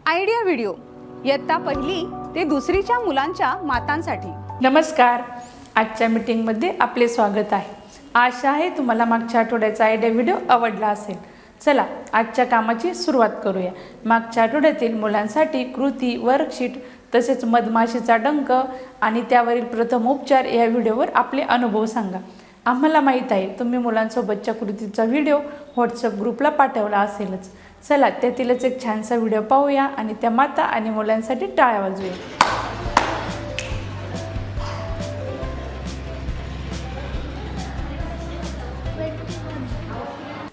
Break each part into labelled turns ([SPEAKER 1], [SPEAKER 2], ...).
[SPEAKER 1] Idea video इयत्ता पहिली ते दुसरीच्या मुलांच्या मातांसाठी.
[SPEAKER 2] नमस्कार. आजच्या मीटिंगमध्ये आपले स्वागत आहे. आशा आहे तुम्हाला मागच्या आठवड्याचा आयडिया व्हिडिओ आवडला असेल. चला आजच्या कामाची सुरुवात करूया. मागच्या आठवड्यातील मुलांसाठी कृती, वर्कशीट तसेच मधमाशीचा डंक आणि त्यावरील प्रथम उपचार या व्हिडिओवर आपले अनुभव सांगा. आम्हाला माहीत आहे तुम्ही मुलांसोबतच्या कृतीचा व्हिडिओ व्हॉट्सअप ग्रुपला पाठवला असेलच. चला त्यातीलच एक छानसा व्हिडिओ पाहूया आणि त्या माता आणि मुलांसाठी टाळ्या वाजवूया.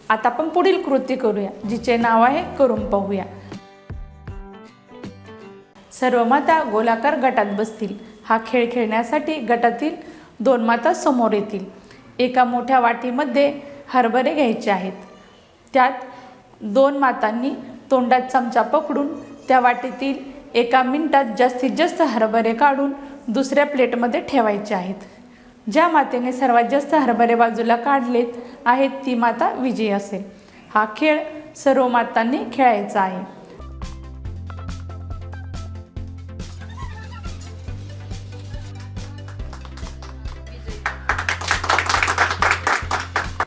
[SPEAKER 2] आता आपण पुढील कृती करूया, जिचे नाव आहे करून पाहूया. सर्व माता गोलाकार गटात बसतील. हा खेळ खेळण्यासाठी गटातील 2 माता समोर येतील. एका मोठ्या वाटीमध्ये हरभरे घ्यायचे आहेत. त्यात 2 मातांनी तोंडात चमचा पकडून त्या वाटीतील एका मिनिटात जास्तीत जास्त हरभरे काढून दुसऱ्या प्लेटमध्ये ठेवायचे आहेत. ज्या मातेने सर्वात जास्त हरभरे बाजूला काढलेत आहेत ती माता विजयी असेल. हा खेळ सर्व मातांनी खेळायचा आहे.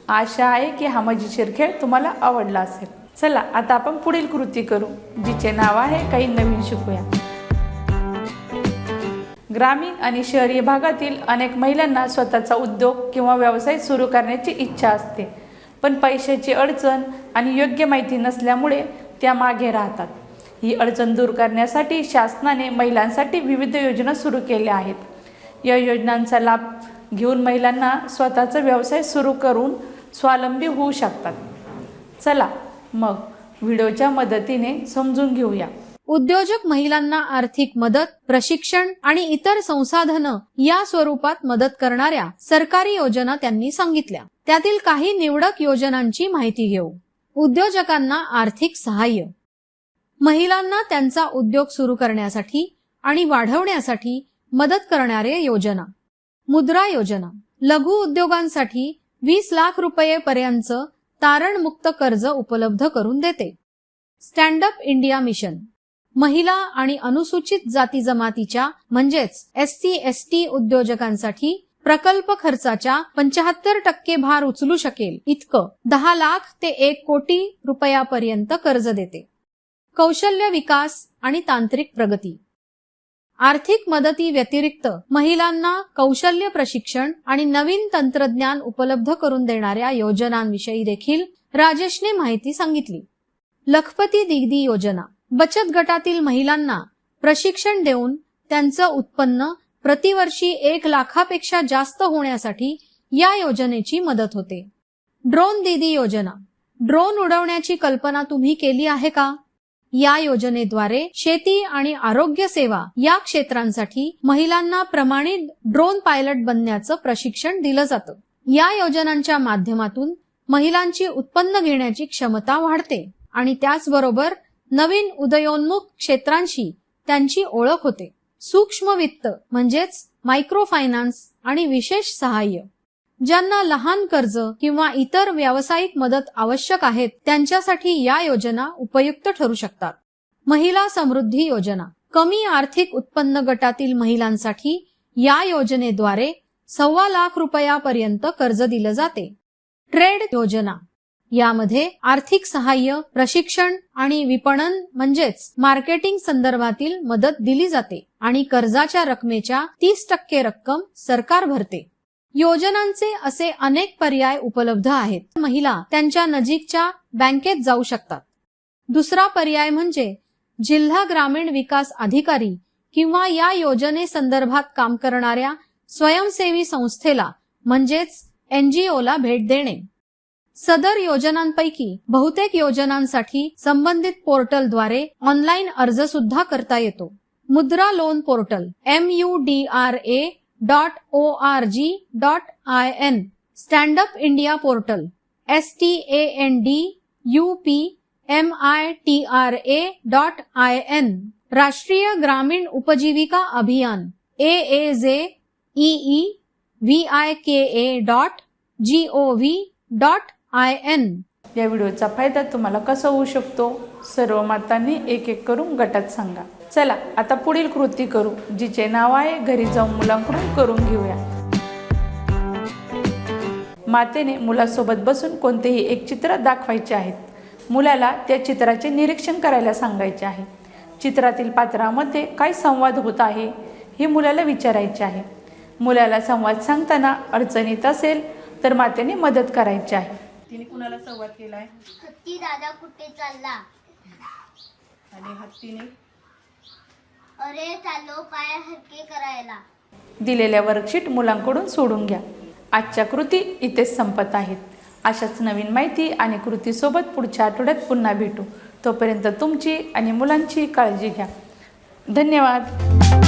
[SPEAKER 2] आशा आहे की हा मजेशीर खेळ तुम्हाला आवडला असेल. चला आता आपण पुढील कृती करू, जिचे नाव आहे काही नवीन शिकूया. ग्रामीण आणि शहरी भागातील अनेक महिलांना स्वतःचा उद्योग किंवा व्यवसाय सुरू करण्याची इच्छा असते, पण पैशाची अडचण आणि योग्य माहिती नसल्यामुळे त्या मागे राहतात. ही अडचण दूर करण्यासाठी शासनाने महिलांसाठी विविध योजना सुरू केल्या आहेत. या योजनांचा लाभ घेऊन महिलांना स्वतःचा व्यवसाय सुरू करून स्वावलंबी होऊ शकतात. चला मग व्हिडिओच्या मदतीने समजून घेऊया.
[SPEAKER 3] उद्योजक महिलांना आर्थिक मदत, प्रशिक्षण आणि इतर संसाधनं या स्वरूपात मदत करणाऱ्या सरकारी योजना त्यांनी सांगितल्या. त्यातील काही निवडक योजनांची माहिती घेऊ. उद्योजकांना आर्थिक सहाय्य. महिलांना त्यांचा उद्योग सुरू करण्यासाठी आणि वाढवण्यासाठी मदत करणाऱ्या योजना. मुद्रा योजना लघु उद्योगांसाठी 20 लाख रुपये पर्यंत तारणमुक्त कर्ज उपलब्ध करून देते. स्टँड अप इंडिया मिशन महिला आणि अनुसूचित जाती जमातीच्या म्हणजेच SC/ST उद्योजकांसाठी प्रकल्प खर्चाच्या 75% भार उचलू शकेल इतकं 10 लाख ते 1 कोटी रुपयापर्यंत कर्ज देते. कौशल्य विकास आणि तांत्रिक प्रगती आर्थिक मदती व्यतिरिक्त महिलांना कौशल्य प्रशिक्षण आणि नवीन तंत्रज्ञान उपलब्ध करून देणाऱ्या योजनांविषयी देखील राजेशने माहिती सांगितली. लखपती दीदी योजना बचत गटातील महिलांना प्रशिक्षण देऊन त्यांचं उत्पन्न प्रतिवर्षी 1 लाखापेक्षा जास्त होण्यासाठी या योजनेची मदत होते. ड्रोन दीदी योजना ड्रोन उडवण्याची कल्पना तुम्ही केली आहे का? या योजनेद्वारे शेती आणि आरोग्य सेवा या क्षेत्रांसाठी महिलांना प्रमाणित ड्रोन पायलट बनण्याचं प्रशिक्षण दिलं जातं. या योजनांच्या माध्यमातून महिलांची उत्पन्न घेण्याची क्षमता वाढते आणि त्याचबरोबर नवीन उदयोन्मुख क्षेत्रांशी त्यांची ओळख होते. सूक्ष्म वित्त म्हणजेच मायक्रो फायनान्स आणि विशेष सहाय्य ज्यांना लहान कर्ज किंवा इतर व्यावसायिक मदत आवश्यक आहेत त्यांच्यासाठी या योजना उपयुक्त ठरू शकतात. महिला समृद्धी योजना कमी आर्थिक उत्पन्न गटातील महिलांसाठी या योजनेद्वारे 1.25 लाख रुपयापर्यंत कर्ज दिलं जाते. ट्रेड योजना यामध्ये आर्थिक सहाय्य, प्रशिक्षण आणि विपणन म्हणजेच मार्केटिंग संदर्भातील मदत दिली जाते आणि कर्जाच्या रकमेच्या 30% रक्कम सरकार भरते. योजनांचे असे अनेक पर्याय उपलब्ध आहेत. महिला त्यांच्या नजीकच्या बँकेत जाऊ शकतात. दुसरा पर्याय म्हणजे जिल्हा ग्रामीण विकास अधिकारी किंवा या योजनेसंदर्भात काम करणाऱ्या स्वयंसेवी संस्थेला म्हणजेच NGOला भेट देणे. सदर योजनांपैकी बहुतेक योजनांसाठी संबंधित पोर्टलद्वारे ऑनलाईन अर्ज सुद्धा करता येतो. मुद्रा loan portal MUDRA.org.in stand up India portal STANDUPMITRA.in राष्ट्रीय ग्रामीण उपजीविका अभियान AAZEEVIKA.gov.in
[SPEAKER 2] या व्हिडिओचा फायदा तुम्हाला कसा होऊ शकतो सर्व मातांनी एक एक करून गटात सांगा. चला आता पुढील कृती करू, जिचे नाव आहे घरी जाऊन मुलांकडून करून घेऊया. मातेने मुलासोबत बसून कोणतेही एक चित्र दाखवायचे आहेत. मुलाला त्या चित्राचे निरीक्षण करायला सांगायचे आहे. चित्रातील पात्रामध्ये काय संवाद होत आहे हे मुलाला विचारायचे आहे. मुलाला संवाद सांगताना अडचण येत असेल तर मातेने मदत करायची आहे. तिने कुणाला संवाद केलाय?
[SPEAKER 4] हत्ती दादा कुठे चालला?
[SPEAKER 2] आणि हत्तीने
[SPEAKER 4] अरे चालो पाय हलके करायला.
[SPEAKER 2] दिलेल्या वर्कशीट मुलांकडून सोडून घ्या. आजच्या कृती इथेच संपत आहेत. अशाच नवीन माहिती आणि कृतीसोबत पुढच्या आठवड्यात पुन्हा भेटू. तोपर्यंत तुमची आणि मुलांची काळजी घ्या. धन्यवाद.